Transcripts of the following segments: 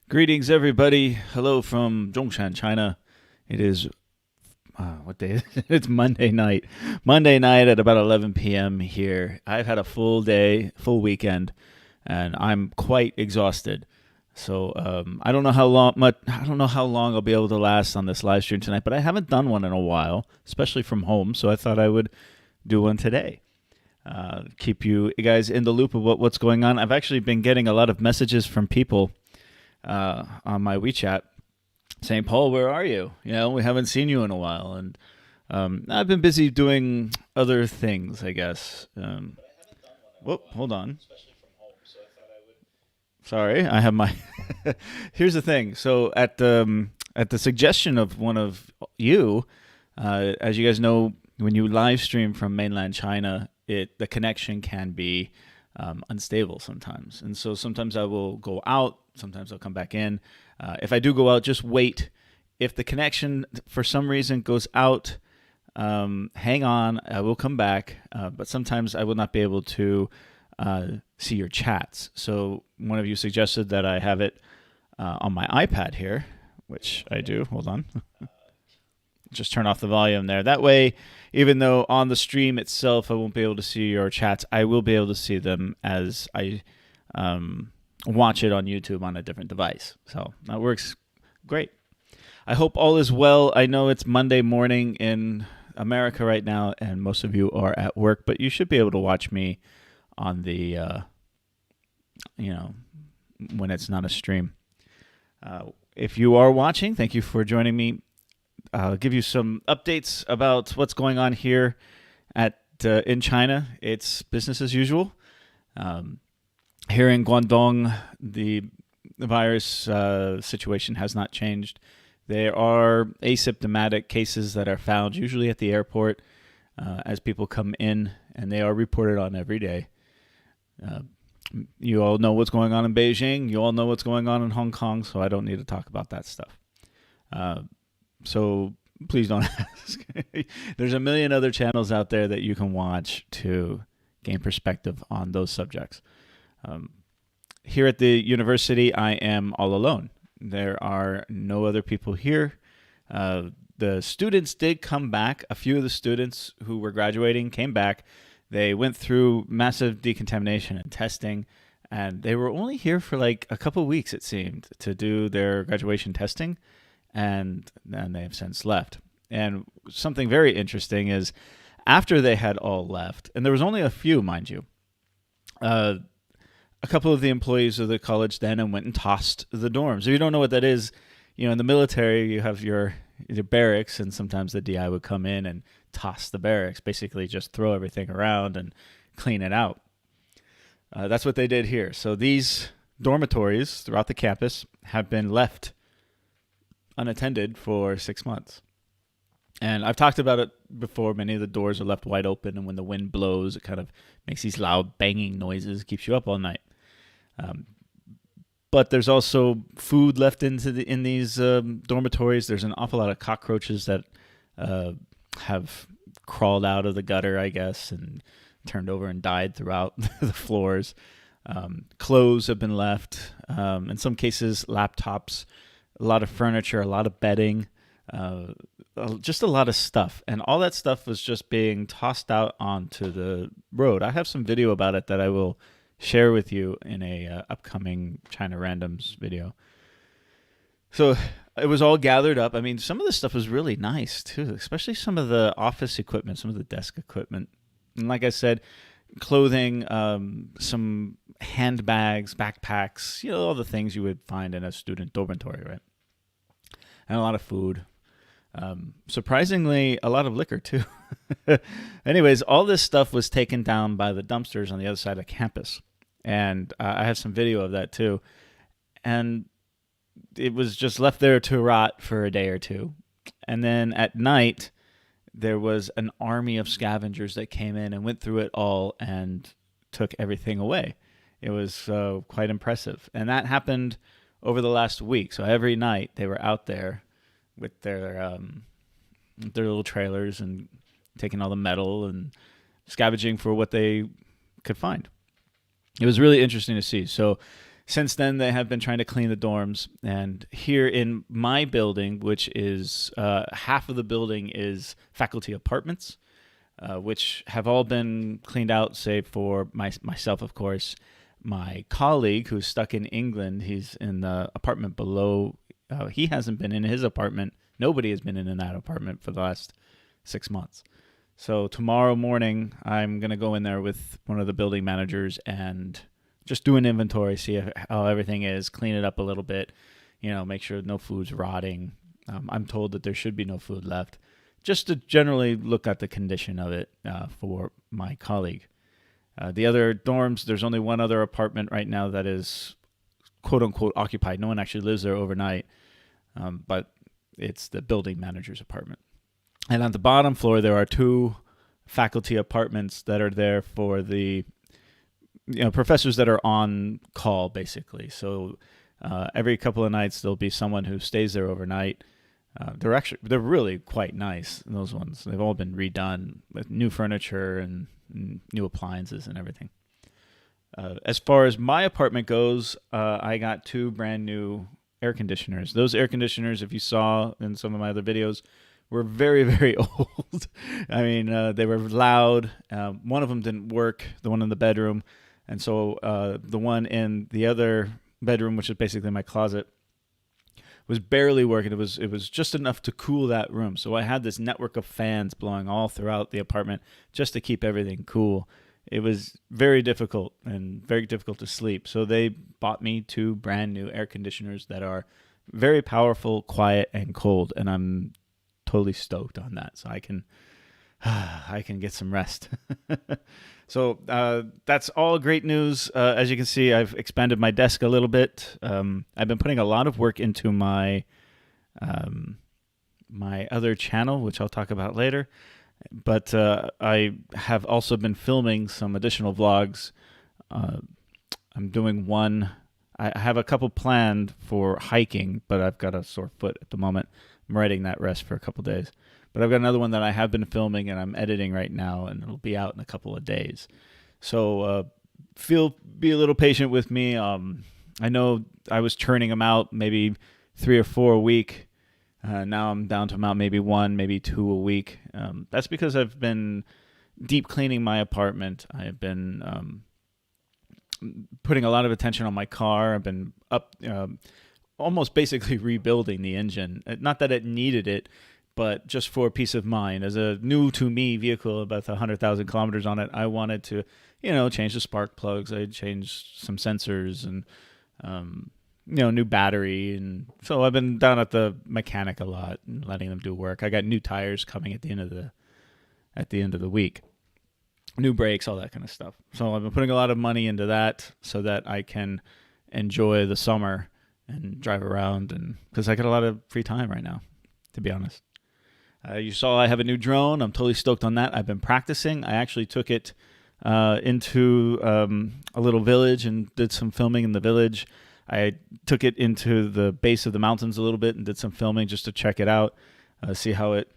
Greetings, everybody. Hello from Zhongshan, China. It is, what day is it? It's Monday night. Monday night at about 11 p.m. here. I've had a full day, full weekend, and I'm quite exhausted. So I don't know how long. I don't know how long I'll be able to last on this live stream tonight. But I haven't done one in a while, especially from home. So I thought I would do one today. Keep you guys in the loop of what's going on. I've actually been getting a lot of messages from people on my WeChat saying, "Paul, where are you? You know, we haven't seen you in a while." And I've been busy doing other things, I guess. Whoop, hold on. Sorry, I have my. Here's the thing. So at the suggestion of one of you, as you guys know, when you live stream from mainland China, the connection can be unstable sometimes, and so sometimes I will go out. Sometimes I'll come back in. If I do go out, just wait. If the connection for some reason goes out, hang on. I will come back, but sometimes I will not be able to see your chats. So one of you suggested that I have it on my iPad here, which I do. Hold on. Just turn off the volume there. That way, even though on the stream itself I won't be able to see your chats, I will be able to see them as I watch it on YouTube on a different device. So that works great. I hope all is well. I know it's Monday morning in America right now, and most of you are at work, but you should be able to watch me on the, when it's not a stream. If you are watching, thank you for joining me. I'll give you some updates about what's going on here in China. It's business as usual. Here in Guangdong, the virus situation has not changed. There are asymptomatic cases that are found, usually at the airport, as people come in, and they are reported on every day. You all know what's going on in Beijing. You all know what's going on in Hong Kong, so I don't need to talk about that stuff. So please don't ask. There's a million other channels out there that you can watch to gain perspective on those subjects. Here at the university, I am all alone. There are no other people here. The students did come back. A few of the students who were graduating came back. They went through massive decontamination and testing, and they were only here for like a couple of weeks, it seemed, to do their graduation testing, and then they have since left. And something very interesting is after they had all left, and there was only a few, mind you, a couple of the employees of the college then and went and tossed the dorms. If you don't know what that is, in the military, you have your barracks, and sometimes the DI would come in and toss the barracks, basically just throw everything around and clean it out. That's what they did here. So these dormitories throughout the campus have been left unattended for 6 months. And I've talked about it before. Many of the doors are left wide open, and when the wind blows, it kind of makes these loud banging noises, keeps you up all night. But there's also food left in these dormitories. There's an awful lot of cockroaches that have crawled out of the gutter, I guess, and turned over and died throughout the floors. Clothes have been left. In some cases, laptops, a lot of furniture, a lot of bedding, just a lot of stuff. And all that stuff was just being tossed out onto the road. I have some video about it that I will share with you in a upcoming China Randoms video. So it was all gathered up. I mean, some of the stuff was really nice too, especially some of the office equipment, some of the desk equipment. And like I said, clothing, some handbags, backpacks, all the things you would find in a student dormitory, right? And a lot of food. Surprisingly, a lot of liquor too. Anyways, all this stuff was taken down by the dumpsters on the other side of campus. And I have some video of that too. And it was just left there to rot for a day or two. And then at night, there was an army of scavengers that came in and went through it all and took everything away. It was quite impressive. And that happened over the last week. So every night they were out there with their little trailers and taking all the metal and scavenging for what they could find. It was really interesting to see. So since then, they have been trying to clean the dorms. And here in my building, which is half of the building is faculty apartments, which have all been cleaned out, save for myself, of course. My colleague, who's stuck in England, he's in the apartment below. He hasn't been in his apartment. Nobody has been in that apartment for the last 6 months. So tomorrow morning, I'm going to go in there with one of the building managers and just do an inventory, see how everything is, clean it up a little bit, make sure no food's rotting. I'm told that there should be no food left, just to generally look at the condition of it for my colleague. The other dorms, there's only one other apartment right now that is quote-unquote occupied. No one actually lives there overnight, but it's the building manager's apartment. And on the bottom floor, there are 2 faculty apartments that are there for the professors that are on call, basically. So every couple of nights, there'll be someone who stays there overnight. They're really quite nice, those ones. They've all been redone with new furniture and new appliances and everything. As far as my apartment goes, I got 2 brand new air conditioners. Those air conditioners, if you saw in some of my other videos, were very, very old. I mean, they were loud. One of them didn't work, the one in the bedroom. And so the one in the other bedroom, which is basically my closet, was barely working. It was just enough to cool that room. So I had this network of fans blowing all throughout the apartment just to keep everything cool. It was very difficult and very difficult to sleep. So they bought me 2 brand new air conditioners that are very powerful, quiet, and cold. And I'm totally stoked on that. So I can get some rest. So that's all great news. As you can see, I've expanded my desk a little bit. I've been putting a lot of work into my my other channel, which I'll talk about later. But I have also been filming some additional vlogs. I'm doing one. I have a couple planned for hiking, but I've got a sore foot at the moment. I'm riding that rest for a couple days. But I've got another one that I have been filming and I'm editing right now, and it'll be out in a couple of days. So be a little patient with me. I know I was churning them out maybe 3 or 4 a week. Now I'm down to about maybe 1, maybe 2 a week. That's because I've been deep cleaning my apartment. I have been putting a lot of attention on my car. I've been almost basically rebuilding the engine. Not that it needed it, but just for peace of mind. As a new to me vehicle about 100,000 kilometers on it, I wanted to, change the spark plugs. I changed some sensors and, new battery. And so I've been down at the mechanic a lot and letting them do work. I got new tires coming at the end of the week. New brakes, all that kind of stuff. So I've been putting a lot of money into that so that I can enjoy the summer and drive around, and because I got a lot of free time right now, to be honest. You saw I have a new drone. I'm totally stoked on that. I've been practicing. I actually took it into a little village and did some filming in the village. I took it into the base of the mountains a little bit and did some filming just to check it out, see how it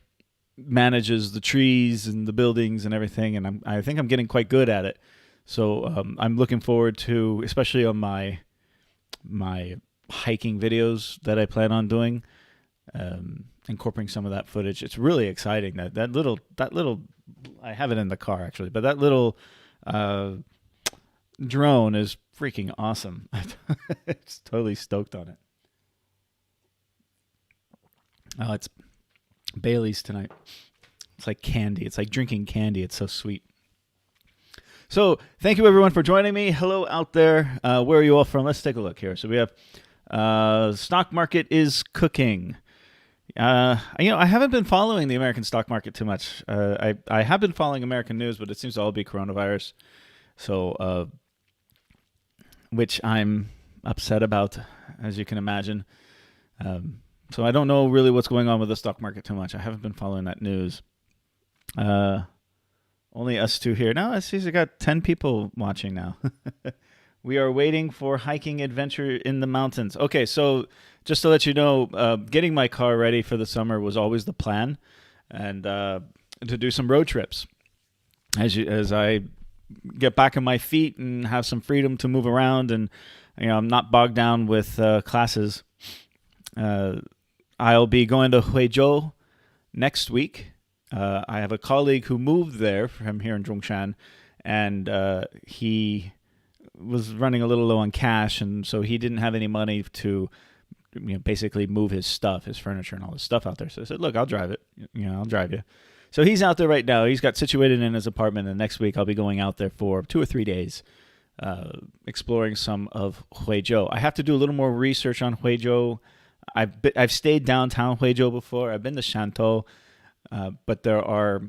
manages the trees and the buildings and everything. And I think I'm getting quite good at it. So I'm looking forward to, especially on my hiking videos that I plan on doing, incorporating some of that footage. It's really exciting. That little I have it in the car actually, but that little drone is freaking awesome. It's totally stoked on it. Oh, it's Bailey's tonight. It's like candy. It's like drinking candy. It's so sweet. So thank you everyone for joining me. Hello out there. Where are you all from? Let's take a look here. So we have stock market is cooking. I haven't been following the American stock market too much. I have been following American news, but it seems to all be coronavirus. So, which I'm upset about, as you can imagine. So I don't know really what's going on with the stock market too much. I haven't been following that news. Only us two here. No, I see we got 10 people watching now. We are waiting for hiking adventure in the mountains. Okay, so just to let you know, getting my car ready for the summer was always the plan, and to do some road trips. As I get back on my feet and have some freedom to move around and I'm not bogged down with classes. I'll be going to Guizhou next week. I have a colleague who moved there from here in Zhongshan, and he was running a little low on cash, and so he didn't have any money to basically move his stuff, his furniture and all his stuff out there. So I said, look, I'll drive it. I'll drive you. So he's out there right now. He's got situated in his apartment, and next week I'll be going out there for 2 or 3 days, exploring some of Guizhou. I have to do a little more research on Guizhou. I've stayed downtown Guizhou before. I've been to Shantou, but there are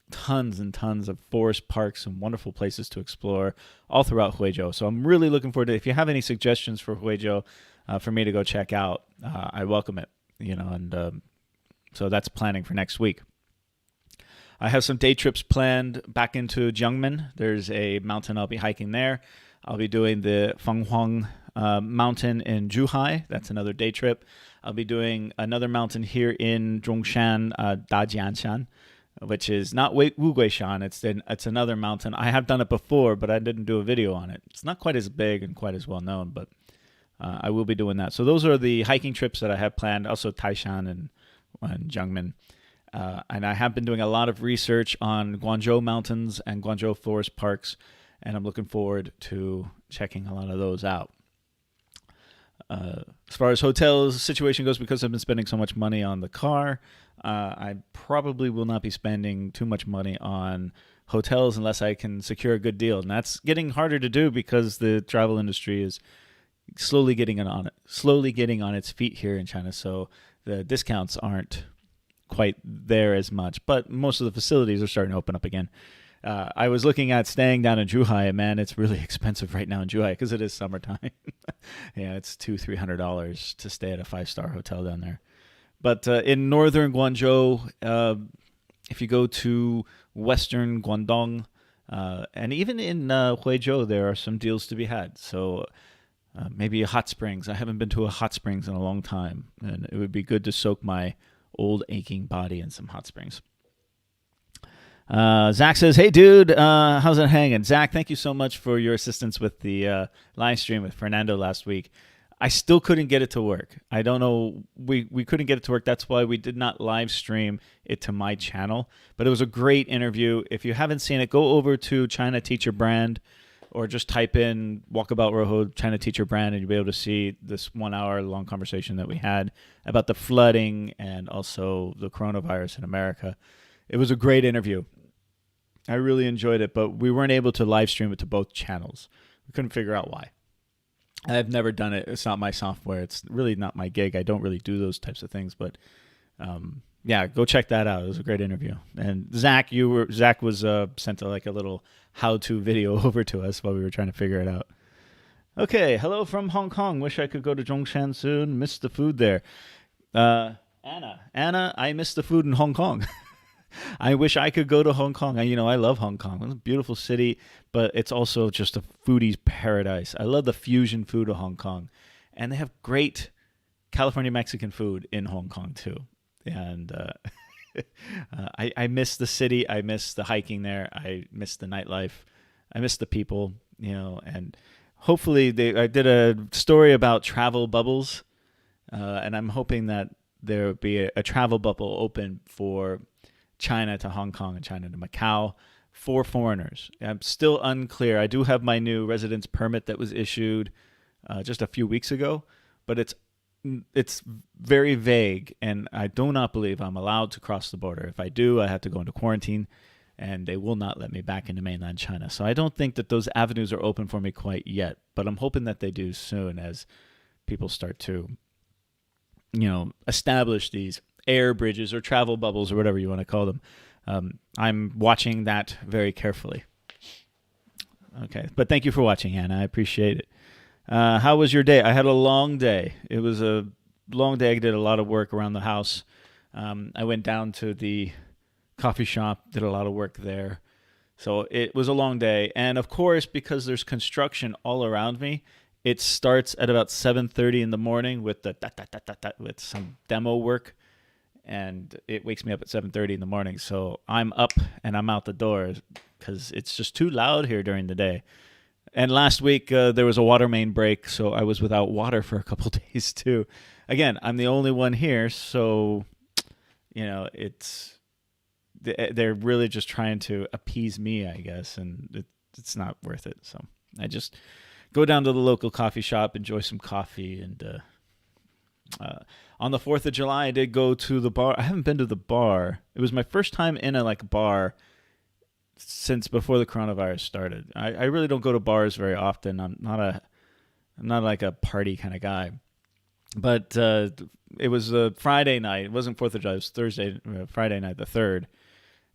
tons and tons of forest parks and wonderful places to explore all throughout Guizhou. So I'm really looking forward to, if you have any suggestions for Guizhou for me to go check out, I welcome it. And so that's planning for next week. I have some day trips planned back into Jiangmen. There's a mountain I'll be hiking there. I'll be doing the Fenghuang mountain in Zhuhai. That's another day trip. I'll be doing another mountain here in Zhongshan, Dajianshan, which is not Wuguishan. It's another mountain. I have done it before, but I didn't do a video on it. It's not quite as big and quite as well known, but I will be doing that. So those are the hiking trips that I have planned. Also Taishan and Jiangmen. And I have been doing a lot of research on Guangzhou mountains and Guangzhou forest parks, and I'm looking forward to checking a lot of those out. As far as hotels situation goes, because I've been spending so much money on the car, I probably will not be spending too much money on hotels unless I can secure a good deal. And that's getting harder to do because the travel industry is slowly getting on its feet here in China. So the discounts aren't quite there as much, but most of the facilities are starting to open up again. I was looking at staying down in Zhuhai. Man, it's really expensive right now in Zhuhai because it is summertime. Yeah, it's $200-300 to stay at a 5-star hotel down there. But in northern Guangzhou, if you go to western Guangdong, and even in Guizhou, there are some deals to be had. So maybe a hot springs. I haven't been to a hot springs in a long time, and it would be good to soak my old aching body in some hot springs. Zach says, hey dude, how's it hanging? Zach, thank you so much for your assistance with the live stream with Fernando last week. I still couldn't get it to work. I don't know. We couldn't get it to work. That's why we did not live stream it to my channel. But it was a great interview. If you haven't seen it, go over to China Teacher Brand or just type in Walkabout Rojo China Teacher Brand, and you'll be able to see this 1 hour long conversation that we had about the flooding and also the coronavirus in America. It was a great interview. I really enjoyed it, but we weren't able to live stream it to both channels. We couldn't figure out why. I've never done it. It's not my software. It's really not my gig. I don't really do those types of things, but yeah, go check that out. It was a great interview. And Zach was sent a little how-to video over to us while we were trying to figure it out. Okay, hello from Hong Kong. Wish I could go to Zhongshan soon. Miss the food there. Anna, I miss the food in Hong Kong. I wish I could go to Hong Kong. I love Hong Kong. It's a beautiful city, but it's also just a foodie's paradise. I love the fusion food of Hong Kong. And they have great California Mexican food in Hong Kong, too. And I miss the city. I miss the hiking there. I miss the nightlife. I miss the people, and hopefully I did a story about travel bubbles, and I'm hoping that there will be a travel bubble open for China to Hong Kong and China to Macau for foreigners. I'm still unclear. I do have my new residence permit that was issued just a few weeks ago, but it's very vague, and I do not believe I'm allowed to cross the border. If I do, I have to go into quarantine, and they will not let me back into mainland China. So I don't think that those avenues are open for me quite yet, but I'm hoping that they do soon as people start to, establish these air bridges or travel bubbles or whatever you want to call them. I'm watching that very carefully. Okay, but thank you for watching, Anna. I appreciate it. How was your day? I had a long day. It was a long day. I did a lot of work around the house. I went down to the coffee shop, did a lot of work there. So it was a long day. And of course, because there's construction all around me, it starts at about 7:30 in the morning with with some demo work. And it wakes me up at 7:30 in the morning. So I'm up and I'm out the door because it's just too loud here during the day. And last week there was a water main break, so I was without water for a couple days too. Again, I'm the only one here, so they're really just trying to appease me, I guess, and it's not worth it. So I just go down to the local coffee shop, enjoy some coffee, and on the 4th of July, I did go to the bar. I haven't been to the bar. It was my first time in a bar since before the coronavirus started. I really don't go to bars very often. I'm not like a party kind of guy. But it was a Friday night. It wasn't 4th of July. It was Friday night, the 3rd.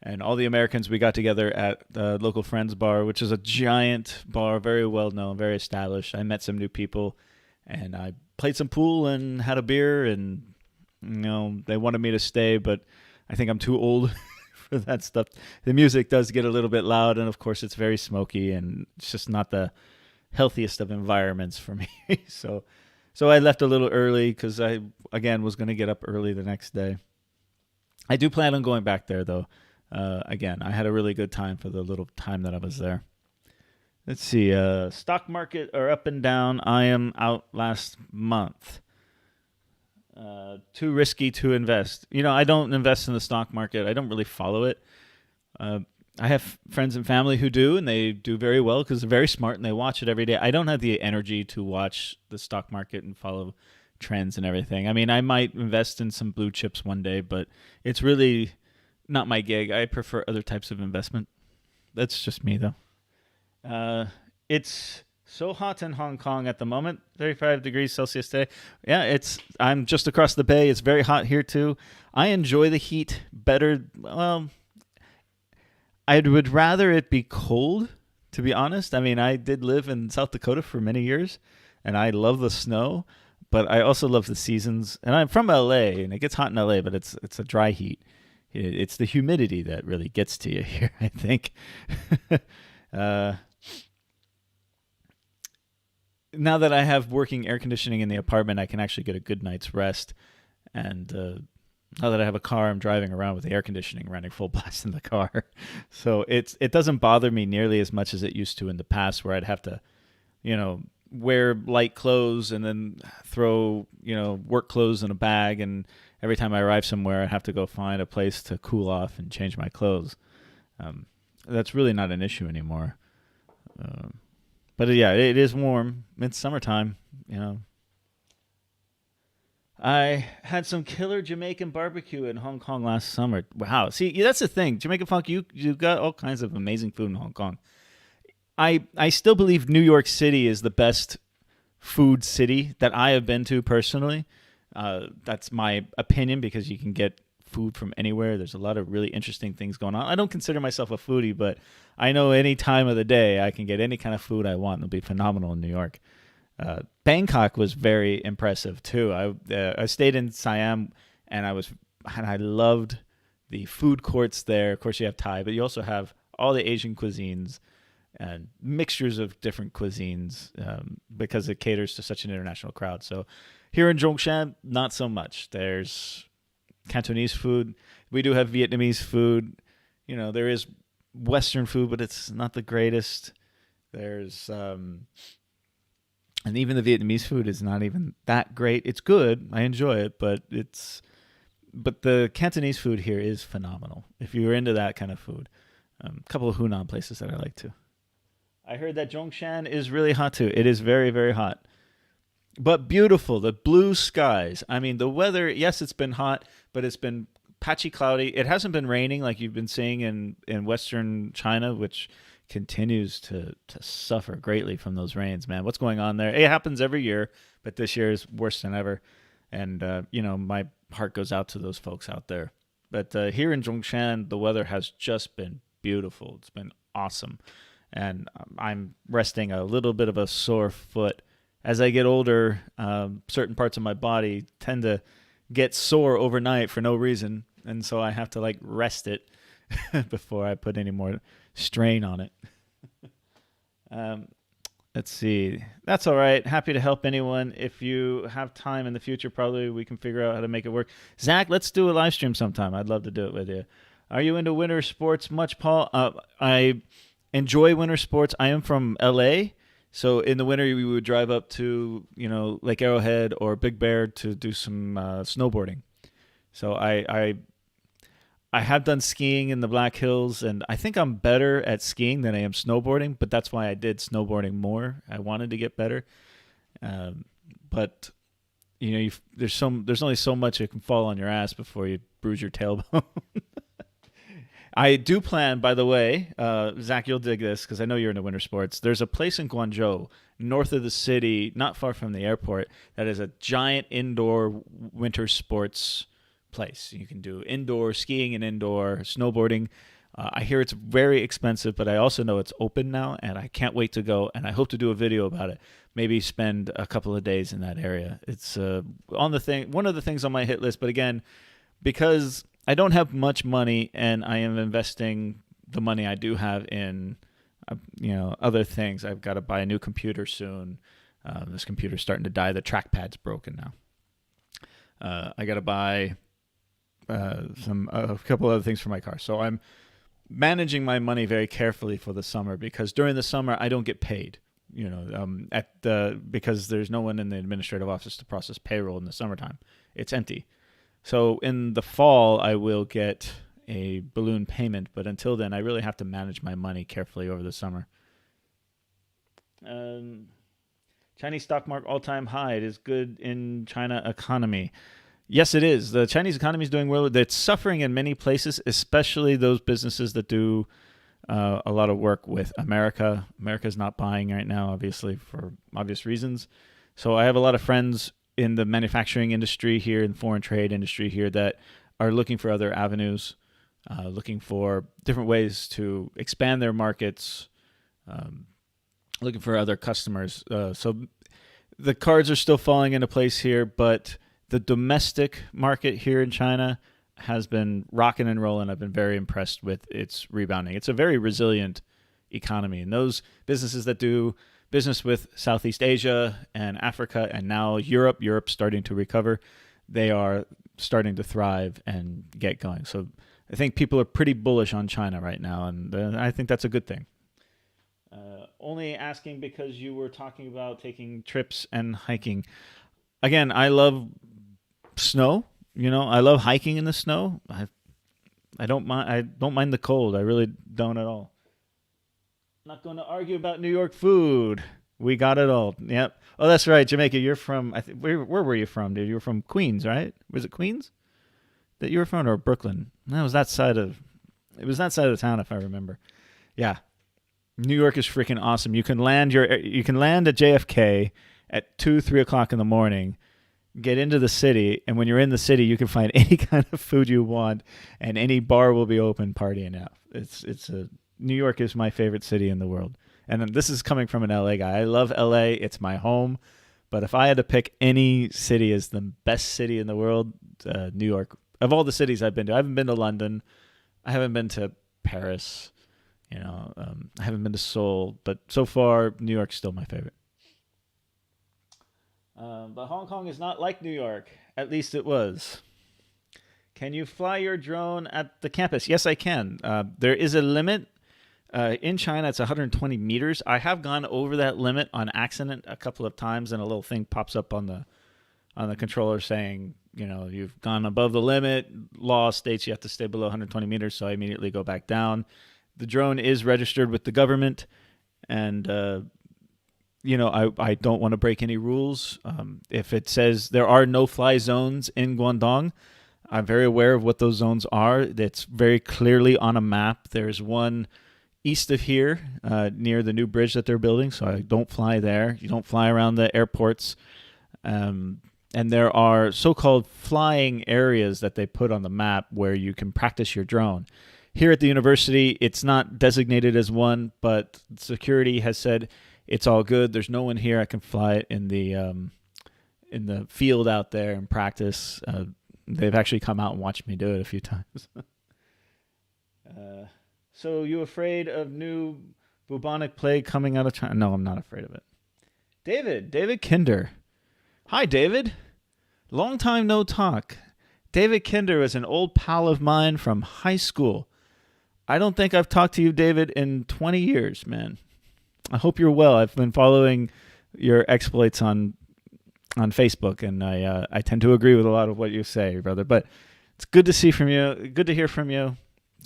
And all the Americans, we got together at the local Friends Bar, which is a giant bar, very well known, very established. I met some new people, and I played some pool and had a beer, and they wanted me to stay, but I think I'm too old for that stuff. The music does get a little bit loud, and of course it's very smoky, and it's just not the healthiest of environments for me. So I left a little early because I, again, was going to get up early the next day. I do plan on going back there, though. Again, I had a really good time for the little time that I was there. Let's see. Stock market are up and down. I am out last month. Too risky to invest. I don't invest in the stock market. I don't really follow it. I have friends and family who do, and they do very well because they're very smart and they watch it every day. I don't have the energy to watch the stock market and follow trends and everything. I mean, I might invest in some blue chips one day, but it's really not my gig. I prefer other types of investment. That's just me, though. It's so hot in Hong Kong at the moment, 35 degrees Celsius today. Yeah, I'm just across the bay. It's very hot here, too. I enjoy the heat better. Well, I would rather it be cold, to be honest. I mean, I did live in South Dakota for many years, and I love the snow, but I also love the seasons. And I'm from LA, and it gets hot in LA, but it's a dry heat. It's the humidity that really gets to you here, I think. Now that I have working air conditioning in the apartment, I can actually get a good night's rest. And now that I have a car, I'm driving around with the air conditioning running full blast in the car. So it doesn't bother me nearly as much as it used to in the past, where I'd have to, wear light clothes and then throw, work clothes in a bag, and every time I arrive somewhere, I have to go find a place to cool off and change my clothes. That's really not an issue anymore. But yeah, it is warm. It's summertime, I had some killer Jamaican barbecue in Hong Kong last summer. Wow. See, that's the thing. Jamaican funk, you got all kinds of amazing food in Hong Kong. I still believe New York City is the best food city that I have been to personally. That's my opinion because you can get food from anywhere. There's a lot of really interesting things going on. I don't consider myself a foodie, but I know any time of the day I can get any kind of food I want. It'll be phenomenal in New York. Bangkok was very impressive too. I stayed in Siam, and I loved the food courts there. Of course, you have Thai, but you also have all the Asian cuisines and mixtures of different cuisines because it caters to such an international crowd. So here in Zhongshan, not so much. There's Cantonese food. We do have Vietnamese food. There is Western food, but it's not the greatest. There's and even the Vietnamese food is not even that great. It's good. I enjoy it, but the Cantonese food here is phenomenal. If you're into that kind of food, a couple of Hunan places that I like too. I heard that Zhongshan is really hot too. It is very, very hot, but beautiful. The blue skies. I mean, the weather. Yes, it's been hot, but it's been patchy, cloudy. It hasn't been raining like you've been seeing in Western China, which continues to suffer greatly from those rains, man. What's going on there? It happens every year, but this year is worse than ever. And, my heart goes out to those folks out there. But here in Zhongshan, the weather has just been beautiful. It's been awesome. And I'm resting a little bit of a sore foot. As I get older, certain parts of my body tend to get sore overnight for no reason. And so I have to rest it before I put any more strain on it. Let's see. That's all right. Happy to help anyone. If you have time in the future, probably we can figure out how to make it work. Zach, let's do a live stream sometime. I'd love to do it with you. Are you into winter sports much, Paul? I enjoy winter sports. I am from LA, So in the winter, we would drive up to Lake Arrowhead or Big Bear to do some snowboarding. So I have done skiing in the Black Hills, and I think I'm better at skiing than I am snowboarding. But that's why I did snowboarding more. I wanted to get better, but there's only so much you can fall on your ass before you bruise your tailbone. I do plan, by the way, Zach, you'll dig this because I know you're into winter sports. There's a place in Guangzhou, north of the city, not far from the airport, that is a giant indoor winter sports place. You can do indoor skiing and indoor snowboarding. I hear it's very expensive, but I also know it's open now, and I can't wait to go, and I hope to do a video about it. Maybe spend a couple of days in that area. It's one of the things on my hit list, but again, because I don't have much money, and I am investing the money I do have in, other things. I've got to buy a new computer soon. This computer's starting to die. The trackpad's broken now. I got to buy a couple other things for my car. So I'm managing my money very carefully for the summer because during the summer I don't get paid. Because there's no one in the administrative office to process payroll in the summertime. It's empty. So in the fall, I will get a balloon payment, but until then, I really have to manage my money carefully over the summer. Chinese stock market all-time high. It is good in China economy. Yes, it is. The Chinese economy is doing well. It's suffering in many places, especially those businesses that do a lot of work with America. America's not buying right now, obviously, for obvious reasons. So I have a lot of friends in the manufacturing industry here, in foreign trade industry here, that are looking for other avenues, looking for different ways to expand their markets, looking for other customers. So the cards are still falling into place here, but the domestic market here in China has been rocking and rolling. I've been very impressed with its rebounding. It's a very resilient economy. And those businesses that do business with Southeast Asia and Africa and now Europe's starting to recover. They are starting to thrive and get going. So I think people are pretty bullish on China right now, and I think that's a good thing. Only asking because you were talking about taking trips and hiking. Again, I love snow. I love hiking in the snow. I don't mind the cold. I really don't at all. Not going to argue about New York food. We got it all. Yep. Oh, that's right, Jamaica. You're from. Where were you from, dude? You were from Queens, right? Was it Queens that you were from, or Brooklyn? No, it was that side of. It was that side of the town, if I remember. Yeah. New York is freaking awesome. You can land at JFK at 2-3 o'clock in the morning. Get into the city, and when you're in the city, you can find any kind of food you want, and any bar will be open partying out. New York is my favorite city in the world. And then this is coming from an LA guy. I love LA. It's my home. But if I had to pick any city as the best city in the world, New York. Of all the cities I've been to, I haven't been to London. I haven't been to Paris. I haven't been to Seoul. But so far, New York's still my favorite. But Hong Kong is not like New York. At least it was. Can you fly your drone at the campus? Yes, I can. There is a limit. In China, it's 120 meters. I have gone over that limit on accident a couple of times, and a little thing pops up on the controller saying, you've gone above the limit. Law states you have to stay below 120 meters, so I immediately go back down. The drone is registered with the government, and I don't want to break any rules. If it says there are no-fly zones in Guangdong, I'm very aware of what those zones are. It's very clearly on a map. There's one east of here, near the new bridge that they're building, so I don't fly there. You don't fly around the airports. And there are so-called flying areas that they put on the map where you can practice your drone. Here at the university, it's not designated as one, but security has said it's all good. There's no one here. I can fly it in the field out there and practice. They've actually come out and watched me do it a few times. So you afraid of new bubonic plague coming out of China? No, I'm not afraid of it. David Kinder. Hi, David. Long time no talk. David Kinder is an old pal of mine from high school. I don't think I've talked to you, David, in 20 years, man. I hope you're well. I've been following your exploits on Facebook, and I tend to agree with a lot of what you say, brother. But it's good to see from you. Good to hear from you.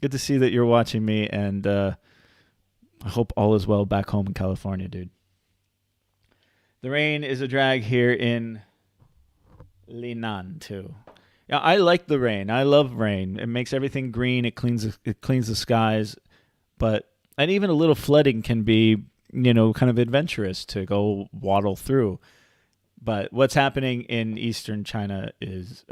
Good to see that you're watching me, and I hope all is well back home in California, dude. The rain is a drag here in Linan too. Yeah, I like the rain. I love rain. It makes everything green. It cleans the skies. But and even a little flooding can be, kind of adventurous to go waddle through. But what's happening in Western China is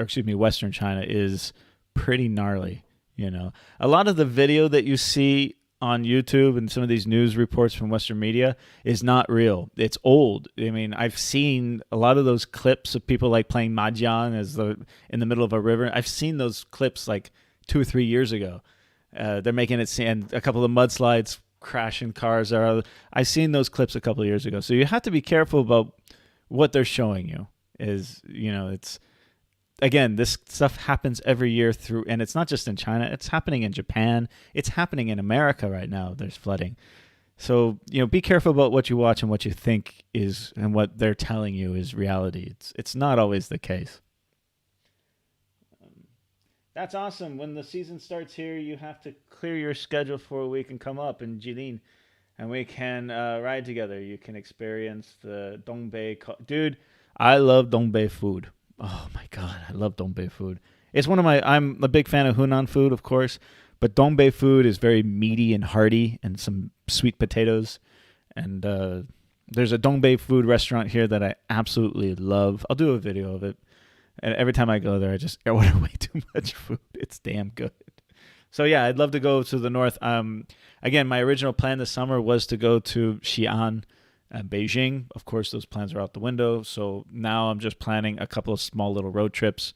pretty gnarly. A lot of the video that you see on YouTube and some of these news reports from Western media is not real. It's old. I mean, I've seen a lot of those clips of people like playing mahjong in the middle of a river. I've seen those clips like 2 or 3 years ago. They're making it and a couple of mudslides, crashing cars. I've seen those clips a couple of years ago. So you have to be careful about what they're showing you. It's again, this stuff happens every year and it's not just in China. It's happening in Japan. It's happening in America right now. There's flooding. So, be careful about what you watch and what you think is, and what they're telling you is reality. It's not always the case. That's awesome. When the season starts here, you have to clear your schedule for a week and come up in Jilin, and we can ride together. You can experience the Dongbei. Dude, I love Dongbei food. Oh my God, I love Dongbei food. It's I'm a big fan of Hunan food, of course, but Dongbei food is very meaty and hearty, and some sweet potatoes. And there's a Dongbei food restaurant here that I absolutely love. I'll do a video of it. And every time I go there, I order way too much food. It's damn good. So yeah, I'd love to go to the north. Again, my original plan this summer was to go to Xi'an, Beijing. Of course, those plans are out the window. So now I'm just planning a couple of small little road trips.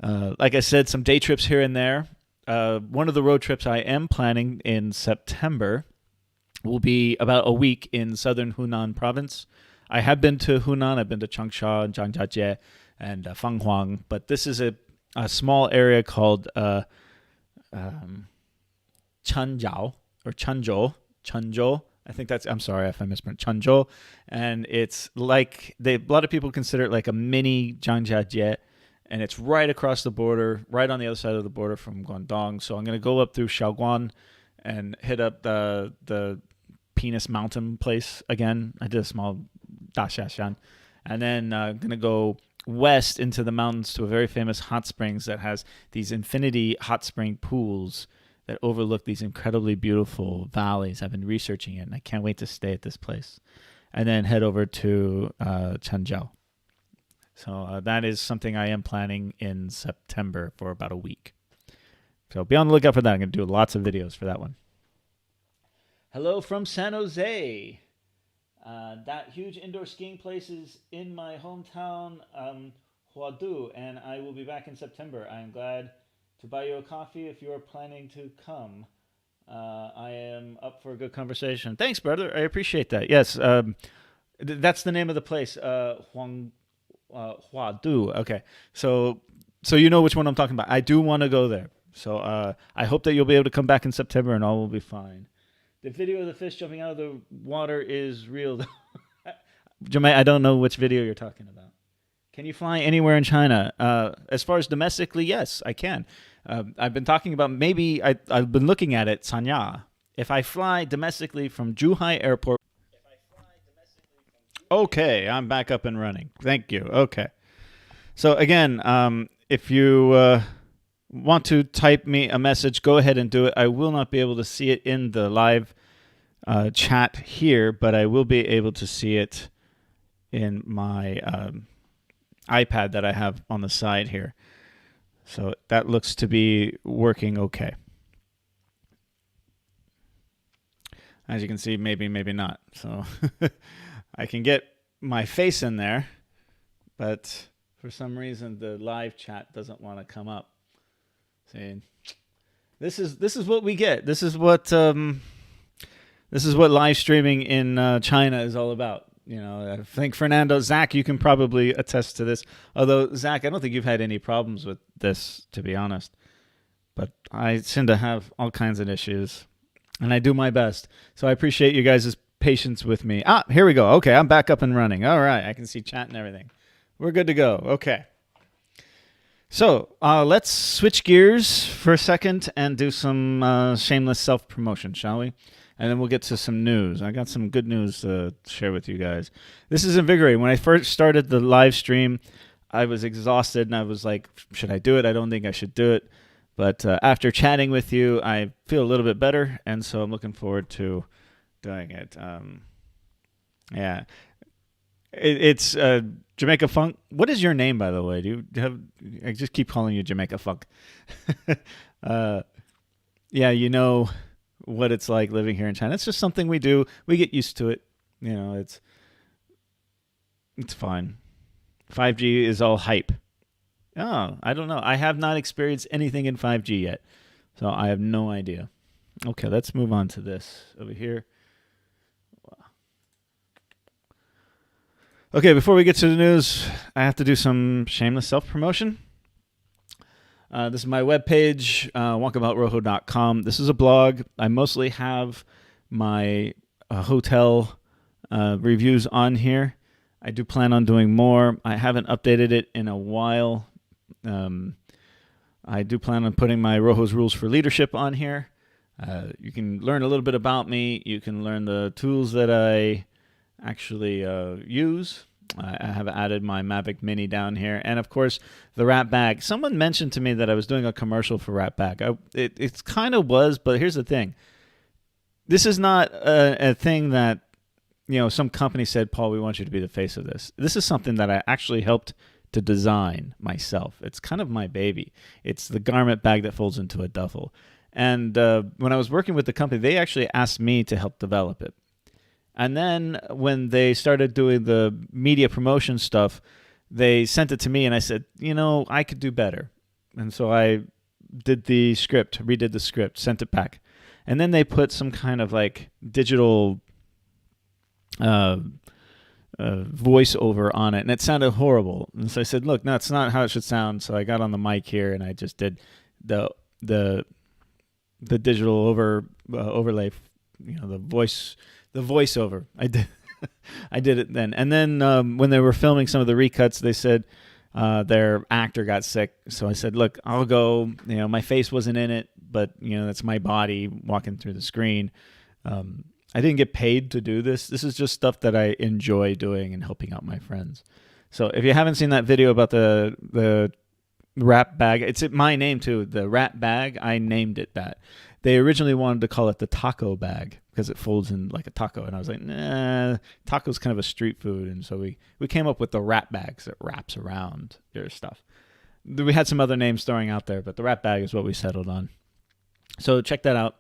Like I said, some day trips here and there. One of the road trips I am planning in September will be about a week in southern Hunan province. I have been to Hunan. I've been to Changsha and Zhangjiajie and Fanghuang. But this is a small area called Chanjiao or Chenzhou. I think I'm sorry if I mispronounced Chenzhou. And it's like, a lot of people consider it like a mini Zhangjiajie. And it's right across the border, right on the other side of the border from Guangdong. So I'm going to go up through Xiaolan and hit up the Penis Mountain place again. I did a small Daxiaxian. And then I'm going to go west into the mountains to a very famous hot springs that has these infinity hot spring pools that overlook these incredibly beautiful valleys. I've been researching it, and I can't wait to stay at this place. And then head over to Chenzhou. So that is something I am planning in September for about a week. So be on the lookout for that. I'm going to do lots of videos for that one. Hello from San Jose. That huge indoor skiing place is in my hometown, Huadu, and I will be back in September. I am glad to buy you a coffee if you are planning to come. I am up for a good conversation. Thanks, brother. I appreciate that. Yes, that's the name of the place, Huadu. Okay, so you know which one I'm talking about. I do want to go there. So I hope that you'll be able to come back in September and all will be fine. The video of the fish jumping out of the water is real. Jermaine, I don't know which video you're talking about. Can you fly anywhere in China? As far as domestically, yes, I can. I've been talking about I've been looking at it, Sanya. If I fly domestically from Zhuhai Airport. Okay, I'm back up and running. Thank you. Okay. So again, if you want to type me a message, go ahead and do it. I will not be able to see it in the live chat here, but I will be able to see it in my iPad that I have on the side here. So that looks to be working okay. As you can see, maybe not. So I can get my face in there, but for some reason the live chat doesn't want to come up. See, this is what we get. This is what live streaming in China is all about. You know, I think Fernando, Zach, you can probably attest to this. Although Zach, I don't think you've had any problems with this, to be honest. But I tend to have all kinds of issues, and I do my best. So I appreciate you guys' patience with me. Here we go. Okay, I'm back up and running. All right, I can see chat and everything. We're good to go. Okay. So let's switch gears for a second and do some shameless self-promotion, shall we? And then we'll get to some news. I got some good news to share with you guys. This is invigorating. When I first started the live stream, I was exhausted, and I was like, should I do it? I don't think I should do it. But after chatting with you, I feel a little bit better, and so I'm looking forward to doing it. Yeah. It's Jamaica Funk. What is your name, by the way? Do you have? I just keep calling you Jamaica Funk. Yeah, you know what it's like living here in China. It's just something we do. We get used to it. You know, it's fine. 5G is all hype. Oh, I don't know. I have not experienced anything in 5G yet, so I have no idea. Okay, let's move on to this over here. Okay, before we get to the news, I have to do some shameless self-promotion. This is my webpage, walkaboutrojo.com. This is a blog. I mostly have my hotel reviews on here. I do plan on doing more. I haven't updated it in a while. I do plan on putting my Rojo's Rules for Leadership on here. You can learn a little bit about me. You can learn the tools that I actually use. I have added my Mavic Mini down here, and of course the Rat Bag. Someone mentioned to me that I was doing a commercial for Rat Bag. It kind of was, but here's the thing: this is not a thing that some company said, Paul, we want you to be the face of this. This is something that I actually helped to design myself. It's kind of my baby. It's the garment bag that folds into a duffel. And when I was working with the company, they actually asked me to help develop it. And then when they started doing the media promotion stuff, they sent it to me, and I said, I could do better. And so I redid the script, sent it back. And then they put some kind of like digital voiceover on it, and it sounded horrible. And so I said, look, no, it's not how it should sound. So I got on the mic here, and I just did the digital overlay, the voiceover. I did it then. And then when they were filming some of the recuts, they said their actor got sick. So I said, look, I'll go. My face wasn't in it, but that's my body walking through the screen. I didn't get paid to do this. This is just stuff that I enjoy doing and helping out my friends. So if you haven't seen that video about the Rat Bag, it's my name too, the Rat Bag. I named it that. They originally wanted to call it the Taco Bag because it folds in like a taco. And I was like, nah, taco's kind of a street food. And so we came up with the Rat Bags that wraps around your stuff. We had some other names throwing out there, but the Rat Bag is what we settled on. So check that out.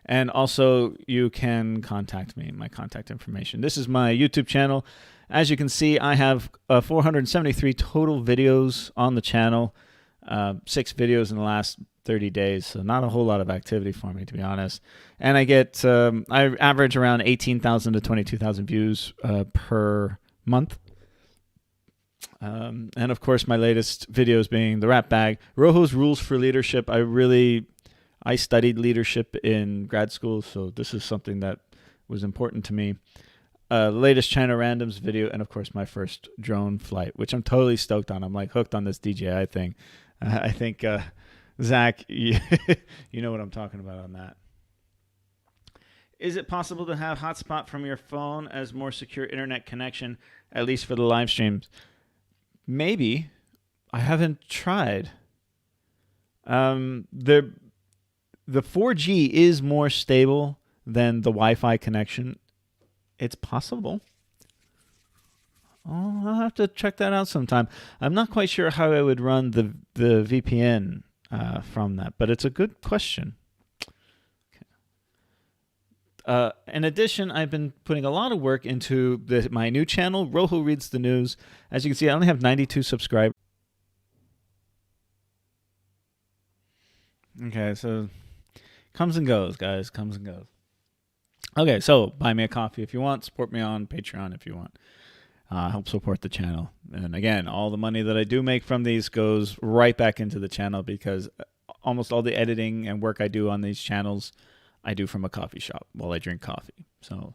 And also, you can contact me, my contact information. This is my YouTube channel. As you can see, I have 473 total videos on the channel, 6 videos in the last 30 days, so not a whole lot of activity for me, to be honest. And I get, I average around 18,000 to 22,000 views per month. And of course, my latest videos being the Rat Bag, Rojo's Rules for Leadership. I studied leadership in grad school, so this is something that was important to me. Latest China Randoms video, and of course my first drone flight, which I'm totally stoked on. I'm like hooked on this DJI thing. I think, Zach, you know what I'm talking about on that. Is it possible to have hotspot from your phone as more secure internet connection, at least for the live streams? Maybe. I haven't tried. The 4G is more stable than the Wi-Fi connection. It's possible. Oh, I'll have to check that out sometime. I'm not quite sure how I would run the VPN from that, but it's a good question. Okay. In addition, I've been putting a lot of work into my new channel, Rojo Reads the News. As you can see, I only have 92 subscribers. Okay, so comes and goes, guys. Comes and goes. Okay, so buy me a coffee if you want. Support me on Patreon if you want. Help support the channel. And again, all the money that I do make from these goes right back into the channel because almost all the editing and work I do on these channels, I do from a coffee shop while I drink coffee. So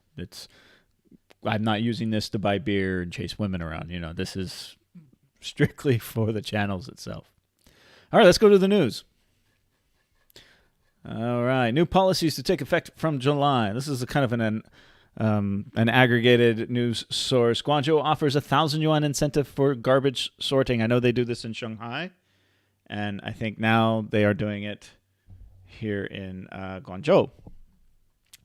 I'm not using this to buy beer and chase women around. This is strictly for the channels itself. All right, let's go to the news. All right, new policies to take effect from July. This is a kind of an aggregated news source. Guangzhou offers 1,000 yuan incentive for garbage sorting. I know they do this in Shanghai, and I think now they are doing it here in Guangzhou.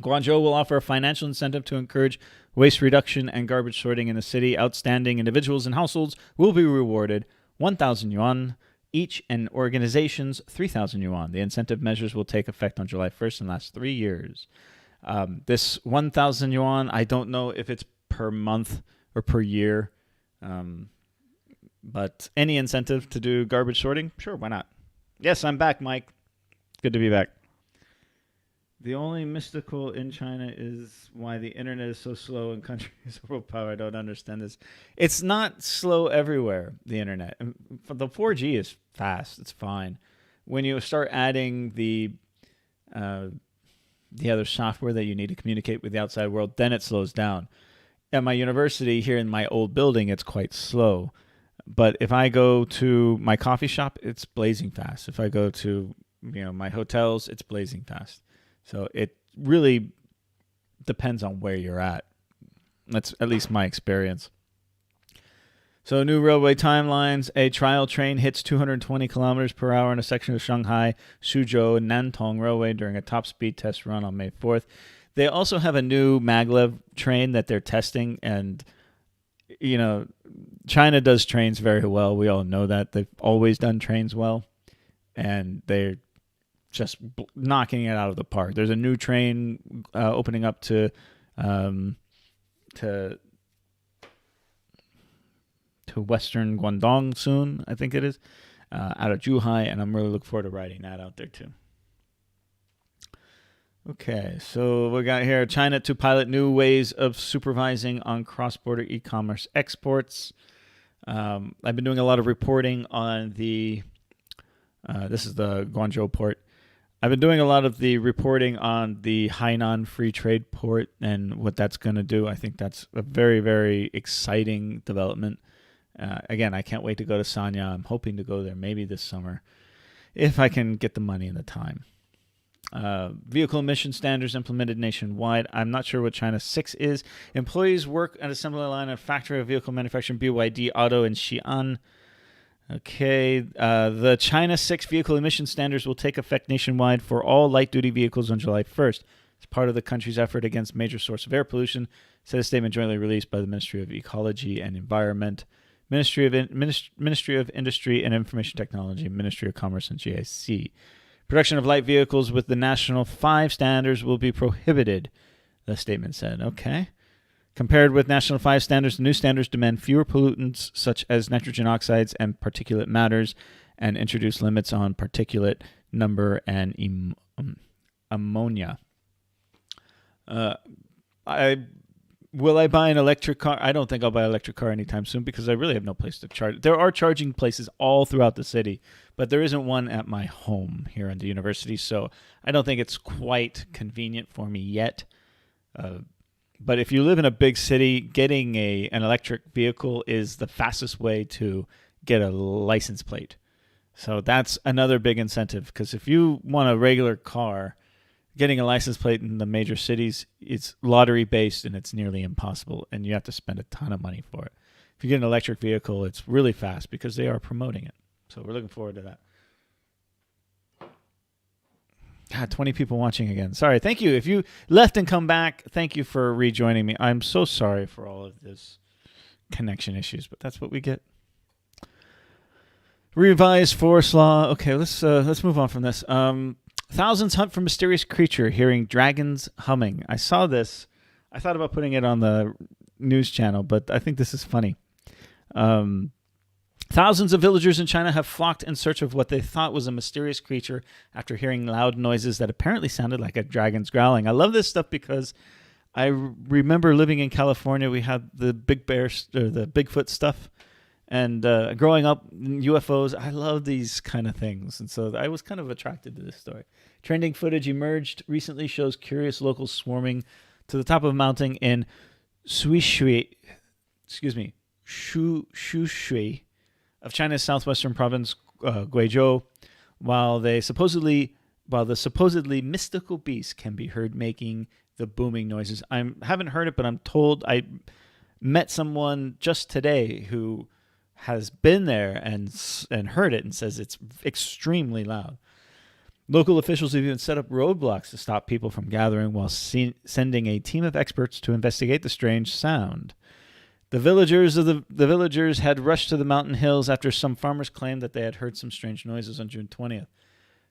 Guangzhou will offer a financial incentive to encourage waste reduction and garbage sorting in the city. Outstanding individuals and households will be rewarded 1,000 yuan each, and organizations 3,000 yuan. The incentive measures will take effect on July 1st and last 3 years. This 1,000 yuan, I don't know if it's per month or per year, but any incentive to do garbage sorting, sure, why not? Yes, I'm back, Mike. Good to be back. The only mystical in China is why the internet is so slow in countries overpowered. I don't understand this. It's not slow everywhere, the internet. The 4G is fast. It's fine. When you start adding the other software that you need to communicate with the outside world, then it slows down. At my university here in my old building, it's quite slow. But if I go to my coffee shop, it's blazing fast. If I go to my hotels, it's blazing fast. So it really depends on where you're at. That's at least my experience. So new railway timelines. A trial train hits 220 kilometers per hour in a section of Shanghai, Suzhou, and Nantong Railway during a top speed test run on May 4th. They also have a new maglev train that they're testing. And, China does trains very well. We all know that. They've always done trains well. And they're just knocking it out of the park. There's a new train opening up to Western Guangdong soon, I think it is, out of Zhuhai, and I'm really looking forward to riding that out there too. Okay, so we got here China to pilot new ways of supervising on cross-border e-commerce exports. I've been doing a lot of reporting on this is the Guangzhou port. I've been doing a lot of the reporting on the Hainan Free Trade Port and what that's going to do. I think that's a very, very exciting development. Again, I can't wait to go to Sanya. I'm hoping to go there maybe this summer if I can get the money and the time. Vehicle emission standards implemented nationwide. I'm not sure what China 6 is. Employees work at assembly line at a factory of vehicle manufacturing BYD Auto in Xi'an. Okay, the China 6 vehicle emission standards will take effect nationwide for all light-duty vehicles on July 1st. As part of the country's effort against major source of air pollution, said a statement jointly released by the Ministry of Ecology and Environment, Ministry of Industry and Information Technology, Ministry of Commerce, and GIC. Production of light vehicles with the National 5 standards will be prohibited, the statement said. Okay. Compared with National 5 standards, the new standards demand fewer pollutants such as nitrogen oxides and particulate matters and introduce limits on particulate number and ammonia. Will I buy an electric car? I don't think I'll buy an electric car anytime soon because I really have no place to charge. There are charging places all throughout the city, but there isn't one at my home here at the university, so I don't think it's quite convenient for me yet. But if you live in a big city, getting an electric vehicle is the fastest way to get a license plate. So that's another big incentive, because if you want a regular car, getting a license plate in the major cities, it's lottery-based and it's nearly impossible, and you have to spend a ton of money for it. If you get an electric vehicle, it's really fast because they are promoting it. So we're looking forward to that. God, 20 people watching again. Sorry. Thank you. If you left and come back, thank you for rejoining me. I'm so sorry for all of this connection issues, but that's what we get. Revised forest law. Okay, let's move on from this. Thousands hunt for mysterious creature, hearing dragons humming. I saw this. I thought about putting it on the news channel, but I think this is funny. Thousands of villagers in China have flocked in search of what they thought was a mysterious creature after hearing loud noises that apparently sounded like a dragon's growling. I love this stuff because I remember living in California. We had the big bear, or the Bigfoot stuff, and growing up, UFOs. I love these kind of things, and so I was kind of attracted to this story. Trending footage emerged recently shows curious locals swarming to the top of a mountain in Shushui of China's southwestern province, Guizhou, while the supposedly mystical beast can be heard making the booming noises. I haven't heard it, but I'm told I met someone just today who has been there and heard it and says it's extremely loud. Local officials have even set up roadblocks to stop people from gathering while sending a team of experts to investigate the strange sound. The villagers had rushed to the mountain hills after some farmers claimed that they had heard some strange noises on June 20th.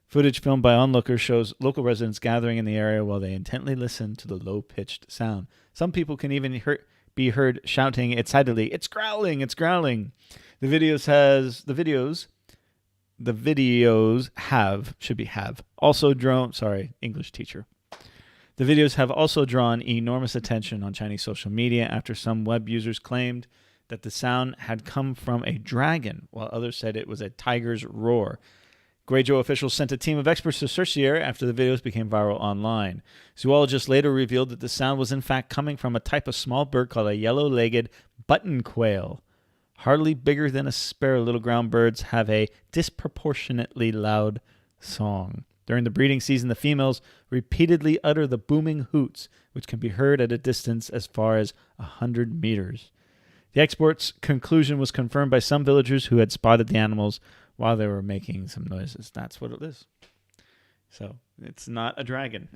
Footage filmed by onlookers shows local residents gathering in the area while they intently listen to the low-pitched sound. Some people can even be heard shouting excitedly, "It's growling! It's growling!" The videos have also drawn. Sorry, English teacher. The videos have also drawn enormous attention on Chinese social media after some web users claimed that the sound had come from a dragon, while others said it was a tiger's roar. Guizhou officials sent a team of experts to search the area after the videos became viral online. Zoologists later revealed that the sound was in fact coming from a type of small bird called a yellow-legged button quail. Hardly bigger than a sparrow, little ground birds have a disproportionately loud song. During the breeding season, the females repeatedly utter the booming hoots, which can be heard at a distance as far as 100 meters. The expert's conclusion was confirmed by some villagers who had spotted the animals while they were making some noises. That's what it is. So it's not a dragon.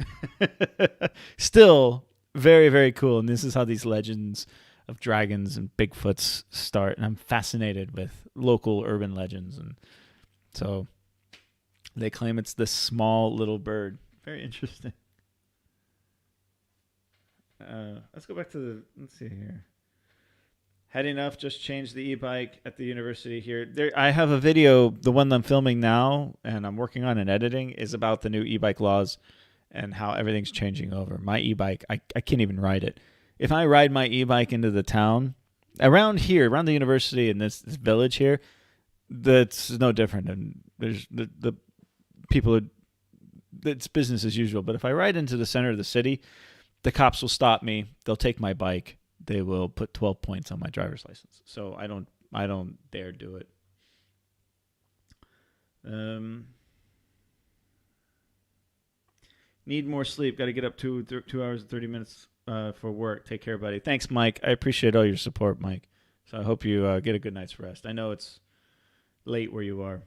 Still very, very cool. And this is how these legends of dragons and Bigfoots start. And I'm fascinated with local urban legends. And so they claim it's this small little bird. Very interesting. Let's go back to let's see here. Heading up, just changed the e-bike at the university here. I have a video, the one I'm filming now, and I'm working on and editing, is about the new e-bike laws and how everything's changing over. My e-bike, I can't even ride it. If I ride my e-bike into the town, around here, around the university in this village here, that's no different. And there's the people, it's business as usual. But if I ride into the center of the city, the cops will stop me. They'll take my bike. They will put 12 points on my driver's license. So I don't dare do it. Need more sleep. Got to get up 2 hours and 30 minutes for work. Take care, buddy. Thanks, Mike. I appreciate all your support, Mike. So I hope you get a good night's rest. I know it's late where you are.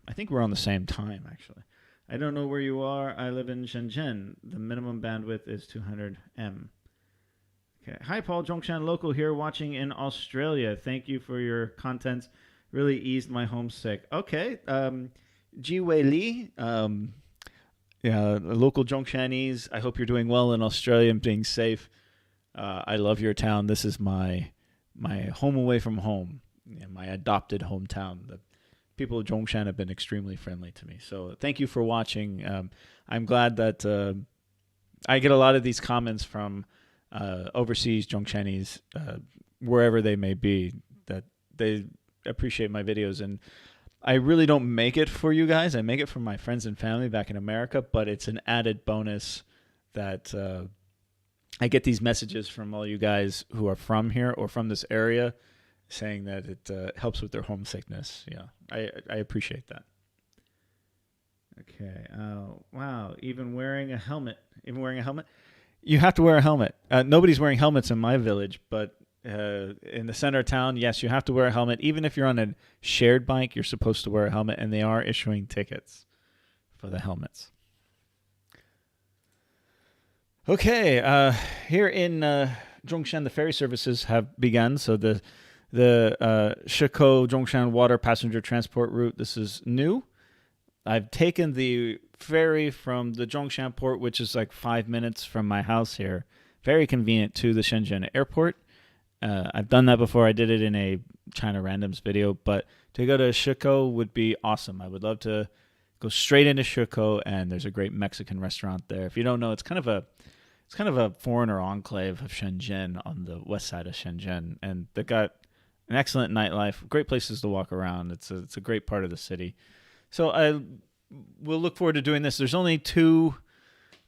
I think we're on the same time, actually. I don't know where you are. I live in Shenzhen. The minimum bandwidth is 200 M. Okay. Hi, Paul. Zhongshan local here, watching in Australia. Thank you for your content. Really eased my homesick. Okay. Ji Wei Li. Local Zhongshanese. I hope you're doing well in Australia and being safe. I love your town. This is my home away from home, my adopted hometown. The people of Zhongshan have been extremely friendly to me. So thank you for watching. I'm glad that I get a lot of these comments from overseas Zhongshanese, wherever they may be, that they appreciate my videos. And I really don't make it for you guys. I make it for my friends and family back in America, but it's an added bonus that I get these messages from all you guys who are from here or from this area saying that it helps with their homesickness. Yeah, I appreciate that. Okay. Oh, wow. Even wearing a helmet. You have to wear a helmet. Nobody's wearing helmets in my village, but in the center of town, yes, you have to wear a helmet. Even if you're on a shared bike, you're supposed to wear a helmet, and they are issuing tickets for the helmets. Okay, here in Zhongshan, the ferry services have begun. So the Shikou Zhongshan water passenger transport route, this is new. I've taken the ferry from the Zhongshan port, which is like 5 minutes from my house here. Very convenient to the Shenzhen airport. I've done that before. I did it in a China Randoms video, but to go to Shikou would be awesome. I would love to go straight into Shikou, and there's a great Mexican restaurant there. If you don't know, it's kind of a foreigner enclave of Shenzhen on the west side of Shenzhen, and they've got an excellent nightlife, great places to walk around. It's a great part of the city. So I will look forward to doing this. There's only two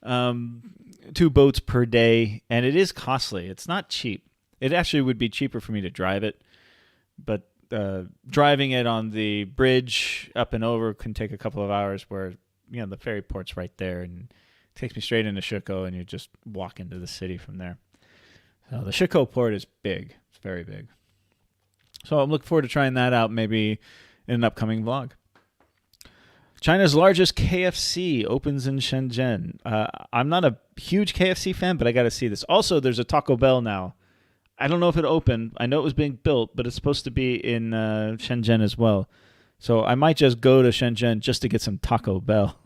2 boats per day, and it is costly. It's not cheap. It actually would be cheaper for me to drive it, but driving it on the bridge up and over can take a couple of hours, where the ferry port's right there, and it takes me straight into Shiko, and you just walk into the city from there. So the Shiko port is big. It's very big. So I'm looking forward to trying that out maybe in an upcoming vlog. China's largest KFC opens in Shenzhen. I'm not a huge KFC fan, but I got to see this. Also, there's a Taco Bell now. I don't know if it opened. I know it was being built, but it's supposed to be in Shenzhen as well. So I might just go to Shenzhen just to get some Taco Bell.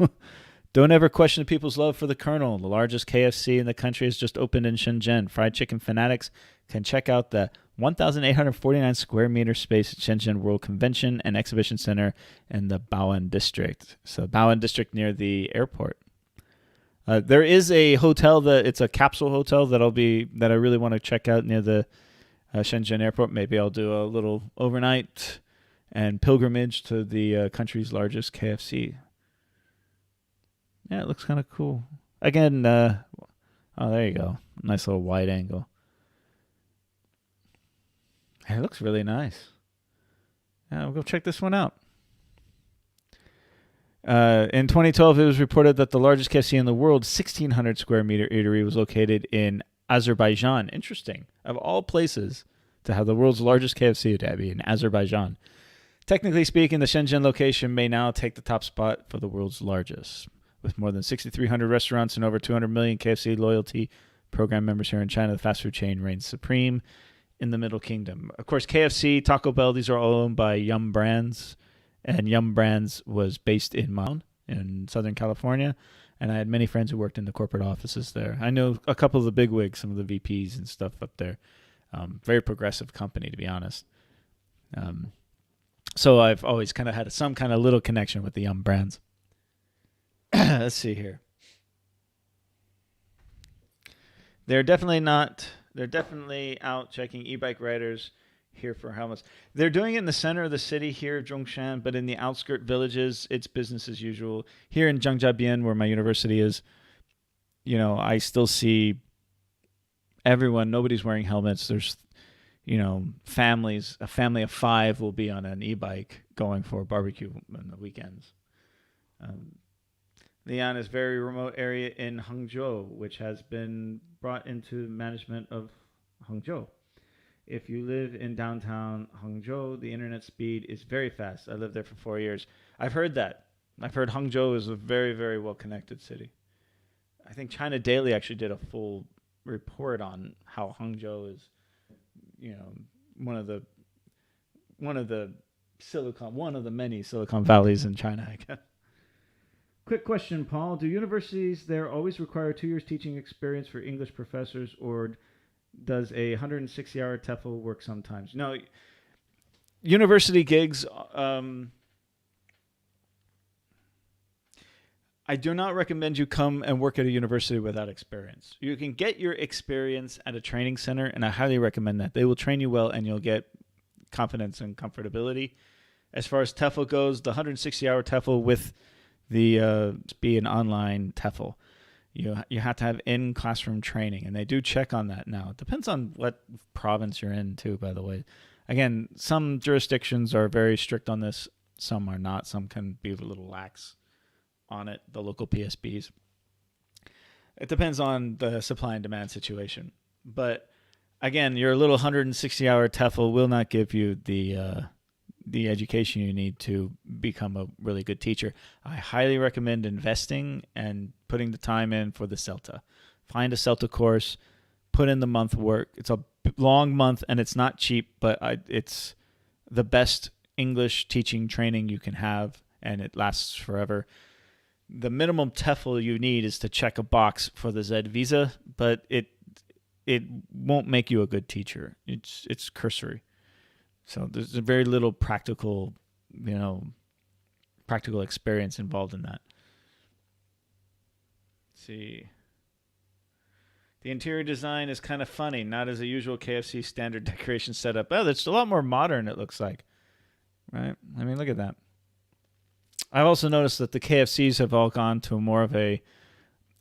Don't ever question people's love for the Colonel. The largest KFC in the country has just opened in Shenzhen. Fried chicken fanatics can check out the 1,849 square meter space at Shenzhen World Convention and Exhibition Center in the Bao'an District. So Bao'an District near the airport. There is a hotel it's a capsule hotel that I really want to check out near the Shenzhen airport. Maybe I'll do a little overnight and pilgrimage to the country's largest KFC. Yeah, it looks kind of cool. Again, there you go. Nice little wide angle. Hey, it looks really nice. Yeah, we'll go check this one out. In 2012, it was reported that the largest KFC in the world, 1,600 square meter eatery, was located in Azerbaijan. Interesting. Of all places to have the world's largest KFC to be in Azerbaijan. Technically speaking, the Shenzhen location may now take the top spot for the world's largest. With more than 6,300 restaurants and over 200 million KFC loyalty program members here in China, the fast food chain reigns supreme in the Middle Kingdom. Of course, KFC, Taco Bell, these are all owned by Yum Brands. And Yum Brands was based in Mountain in Southern California. And I had many friends who worked in the corporate offices there. I know a couple of the bigwigs, some of the VPs and stuff up there. Very progressive company, to be honest. So I've always kind of had some kind of little connection with the Yum Brands. Let's see here. They're definitely out checking e-bike riders here for helmets. They're doing it in the center of the city here, Zhongshan, but in the outskirt villages, it's business as usual. Here in Zhangjiabian, where my university is, I still see everyone, nobody's wearing helmets. There's, families, a family of 5 will be on an e-bike going for a barbecue on the weekends. Lian is a very remote area in Hangzhou, which has been brought into management of Hangzhou. If you live in downtown Hangzhou, the internet speed is very fast. I lived there for 4 years. I've heard that. I've heard Hangzhou is a very, very well-connected city. I think China Daily actually did a full report on how Hangzhou is, one of the many Silicon Valleys in China, I guess. Quick question, Paul. Do universities there always require 2 years teaching experience for English professors, or does a 160-hour TEFL work sometimes? No, university gigs, I do not recommend you come and work at a university without experience. You can get your experience at a training center, and I highly recommend that. They will train you well, and you'll get confidence and comfortability. As far as TEFL goes, the 160-hour TEFL with the be an online TEFL. You have to have in-classroom training, and they do check on that now. It depends on what province you're in, too, by the way. Again, some jurisdictions are very strict on this. Some are not. Some can be a little lax on it, the local PSBs. It depends on the supply and demand situation. But, again, your little 160-hour TEFL will not give you the education you need to become a really good teacher. I highly recommend investing and putting the time in for the CELTA. Find a CELTA course, put in the month work. It's a long month and it's not cheap, but it's the best English teaching training you can have, and it lasts forever. The minimum TEFL you need is to check a box for the Z visa, but it won't make you a good teacher. It's cursory. So there's a very little practical experience involved in that. Let's see. The interior design is kind of funny, not as a usual KFC standard decoration setup. Oh, it's a lot more modern, it looks like. Right? I mean, look at that. I've also noticed that the KFCs have all gone to more of a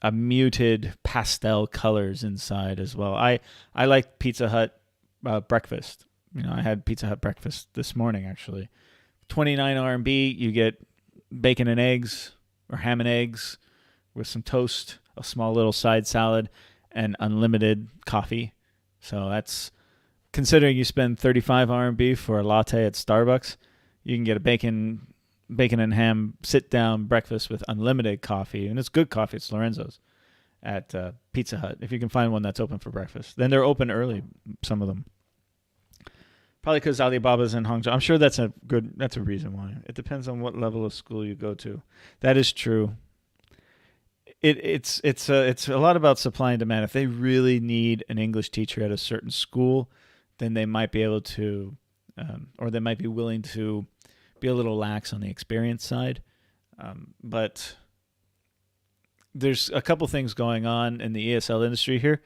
a muted pastel colors inside as well. I like Pizza Hut breakfast. I had Pizza Hut breakfast this morning actually. 29 RMB, you get bacon and eggs or ham and eggs with some toast, a small little side salad, and unlimited coffee. So that's considering you spend 35 RMB for a latte at Starbucks, you can get a bacon and ham sit down breakfast with unlimited coffee, and it's good coffee. It's Lorenzo's at Pizza Hut. If you can find one that's open for breakfast, then they're open early. Some of them, probably because Alibaba's in Hangzhou. I'm sure that's a reason why. It depends on what level of school you go to. That is true. It's a lot about supply and demand. If they really need an English teacher at a certain school, then they might be able to, or they might be willing to be a little lax on the experience side. But there's a couple things going on in the ESL industry here.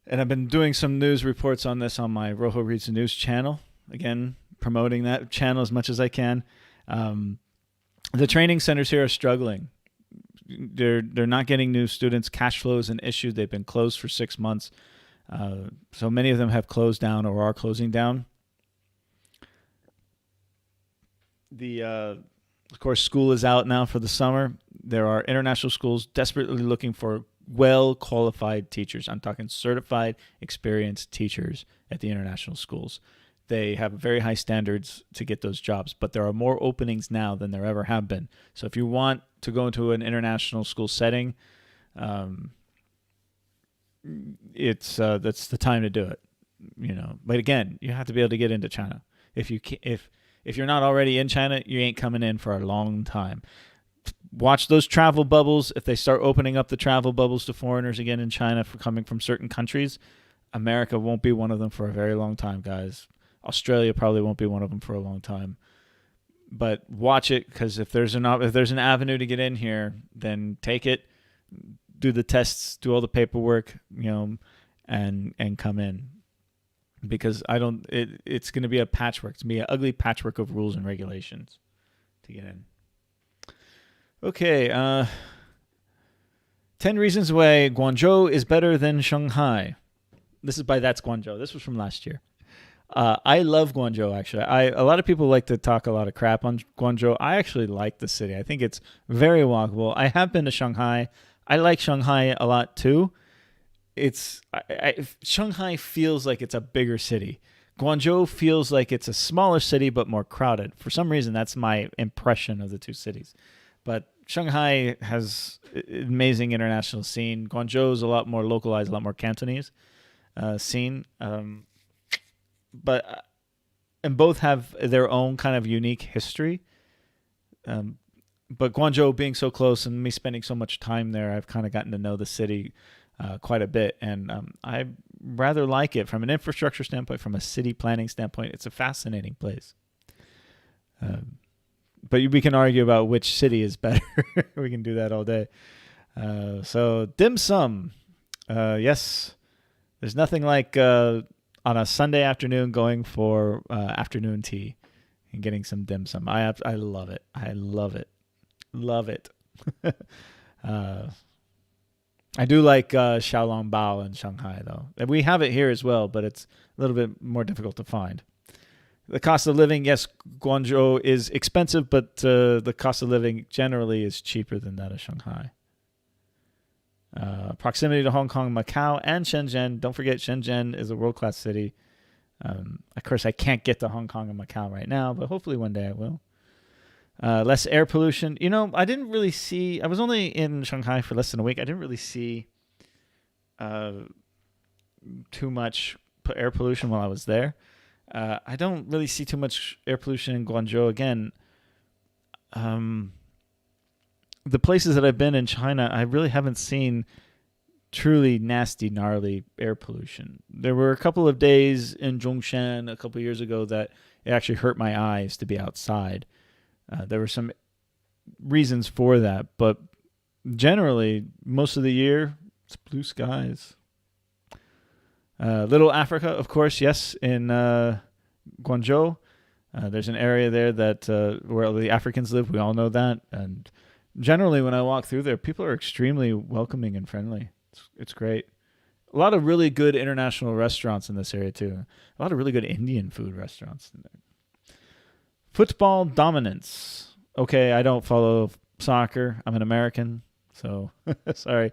And I've been doing some news reports on this on my Rojo Reads the News channel. Again, promoting that channel as much as I can. The training centers here are struggling. They're not getting new students. Cash flow is an issue. They've been closed for 6 months. So many of them have closed down or are closing down. Of course, school is out now for the summer. There are international schools desperately looking for well-qualified teachers. I'm talking certified, experienced teachers at the international schools. They have very high standards to get those jobs, but there are more openings now than there ever have been. So if you want to go into an international school setting, that's the time to do it. But again, you have to be able to get into China. If you're not already in China, you ain't coming in for a long time. Watch those travel bubbles. If they start opening up the travel bubbles to foreigners again in China for coming from certain countries, America won't be one of them for a very long time, guys. Australia probably won't be one of them for a long time. But watch it, because if there's an avenue to get in here, then take it, do the tests, do all the paperwork, and come in. Because it's going to be a patchwork. It's going to be an ugly patchwork of rules and regulations to get in. Okay, 10 reasons why Guangzhou is better than Shanghai. This is by That's Guangzhou. This was from last year. I love Guangzhou, actually. A lot of people like to talk a lot of crap on Guangzhou. I actually like the city. I think it's very walkable. I have been to Shanghai. I like Shanghai a lot, too. Shanghai feels like it's a bigger city. Guangzhou feels like it's a smaller city, but more crowded. For some reason, that's my impression of the two cities. But Shanghai has an amazing international scene. Guangzhou is a lot more localized, a lot more Cantonese scene. And both have their own kind of unique history. But Guangzhou being so close and me spending so much time there, I've kind of gotten to know the city quite a bit. And I rather like it from an infrastructure standpoint, from a city planning standpoint. It's a fascinating place. But we can argue about which city is better. We can do that all day. So dim sum. Yes, there's nothing like on a Sunday afternoon going for afternoon tea and getting some dim sum. I love it. I love it. Love it. I do like Xiaolan Bao in Shanghai, though. And we have it here as well, but it's a little bit more difficult to find. The cost of living, yes, Guangzhou is expensive, but the cost of living generally is cheaper than that of Shanghai. Proximity to Hong Kong, Macau, and Shenzhen. Don't forget, Shenzhen is a world-class city. Of course, I can't get to Hong Kong and Macau right now, but hopefully one day I will. Less air pollution. I didn't really see... I was only in Shanghai for less than a week. I didn't really see too much air pollution while I was there. I don't really see too much air pollution in Guangzhou. Again, the places that I've been in China, I really haven't seen truly nasty, gnarly air pollution. There were a couple of days in Zhongshan a couple of years ago that it actually hurt my eyes to be outside. There were some reasons for that, but generally, most of the year, it's blue skies. Little Africa, of course, yes, in Guangzhou. There's an area there that where the Africans live. We all know that. And generally when I walk through there, people are extremely welcoming and friendly. It's great. A lot of really good international restaurants in this area too. A lot of really good Indian food restaurants in there. Football dominance. Okay, I don't follow soccer. I'm an American, so sorry.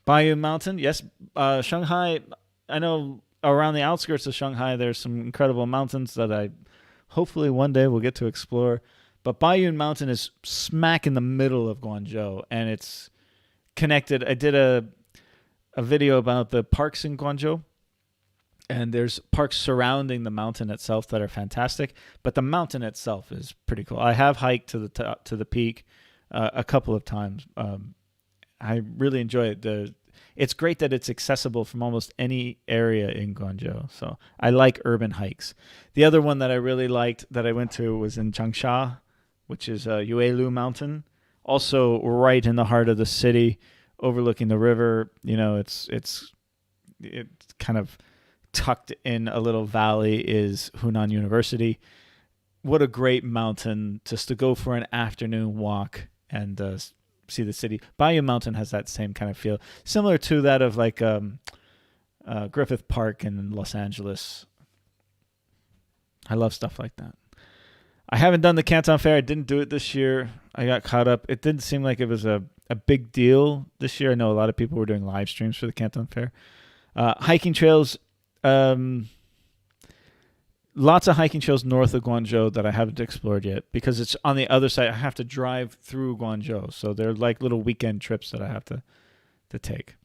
Bayou Mountain. Yes, Shanghai. I know around the outskirts of Shanghai, there's some incredible mountains that I hopefully one day will get to explore. But Bayou Mountain is smack in the middle of Guangzhou, and it's connected. I did a video about the parks in Guangzhou, and there's parks surrounding the mountain itself that are fantastic. But the mountain itself is pretty cool. I have hiked to the top, to the peak a couple of times. I really enjoy it. It's great that it's accessible from almost any area in Guangzhou. So I like urban hikes. The other one that I really liked that I went to was in Zhongshan, which is Yuelu Mountain, also right in the heart of the city, overlooking the river. You know, it's kind of tucked in a little valley is Hunan University. What a great mountain just to go for an afternoon walk and see the city. Bayou Mountain has that same kind of feel, similar to that of like Griffith Park in Los Angeles. I love stuff like that. I haven't done the Canton Fair. I didn't do it this year. I got caught up. It didn't seem like it was a big deal this year. I know a lot of people were doing live streams for the Canton Fair. Hiking trails. Lots of hiking trails north of Guangzhou that I haven't explored yet because it's on the other side. I have to drive through Guangzhou. So they're like little weekend trips that I have to take.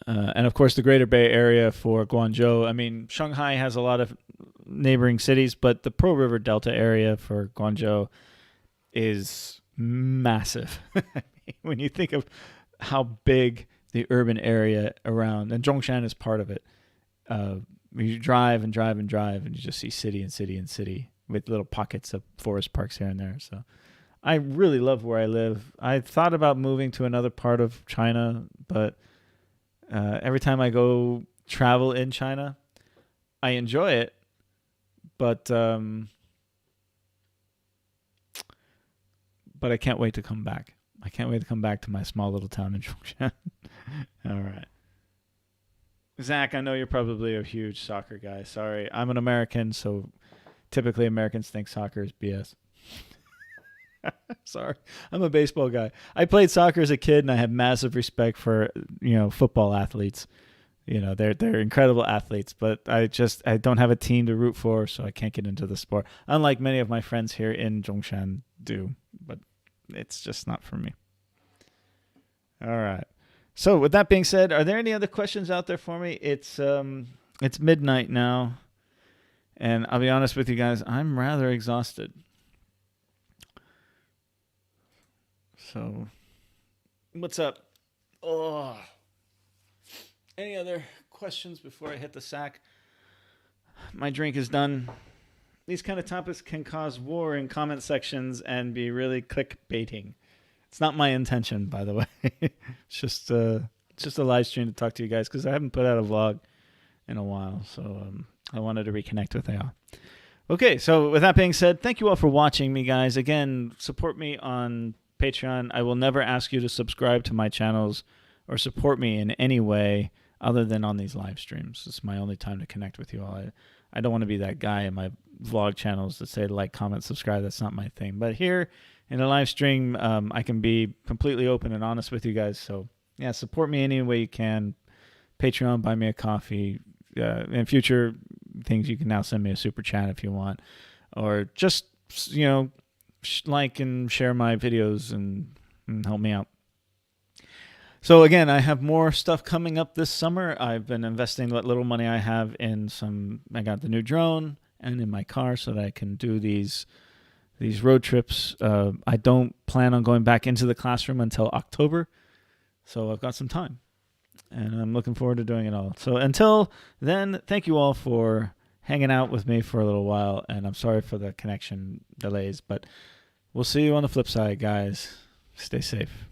And of course, the Greater Bay Area for Guangzhou. I mean, Shanghai has a lot of neighboring cities, but the Pearl River Delta area for Guangzhou is massive. When you think of how big the urban area around, and Zhongshan is part of it, you drive and drive and drive, and you just see city and city and city with little pockets of forest parks here and there. So I really love where I live. I thought about moving to another part of China, but every time I go travel in China, I enjoy it, but I can't wait to come back. I can't wait to come back to my small little town in Zhongshan. All right. Zach, I know you're probably a huge soccer guy. Sorry. I'm an American, so typically Americans think soccer is BS. Sorry. I'm a baseball guy. I played soccer as a kid, and I have massive respect for, football athletes. They're incredible athletes, but I don't have a team to root for, so I can't get into the sport. Unlike many of my friends here in Zhongshan do, but it's just not for me. All right. So with that being said, are there any other questions out there for me? It's midnight now, and I'll be honest with you guys, I'm rather exhausted. So, what's up? Oh. Any other questions before I hit the sack? My drink is done. These kind of topics can cause war in comment sections and be really clickbaiting. It's not my intention, by the way. It's just a live stream to talk to you guys because I haven't put out a vlog in a while. So I wanted to reconnect with y'all. Okay, so with that being said, thank you all for watching me, guys. Again, support me on Patreon. I will never ask you to subscribe to my channels or support me in any way other than on these live streams. It's my only time to connect with you all. I don't want to be that guy in my vlog channels that say like, comment, subscribe. That's not my thing. But here in a live stream, I can be completely open and honest with you guys. So yeah, support me any way you can. Patreon, buy me a coffee. In future things, you can now send me a super chat if you want, or just like and share my videos and help me out. So again, I have more stuff coming up this summer. I've been investing what little money I have in I got the new drone and in my car so that I can do these road trips. I don't plan on going back into the classroom until October. So I've got some time and I'm looking forward to doing it all. So until then, thank you all for hanging out with me for a little while. And I'm sorry for the connection delays, but we'll see you on the flip side, guys. Stay safe.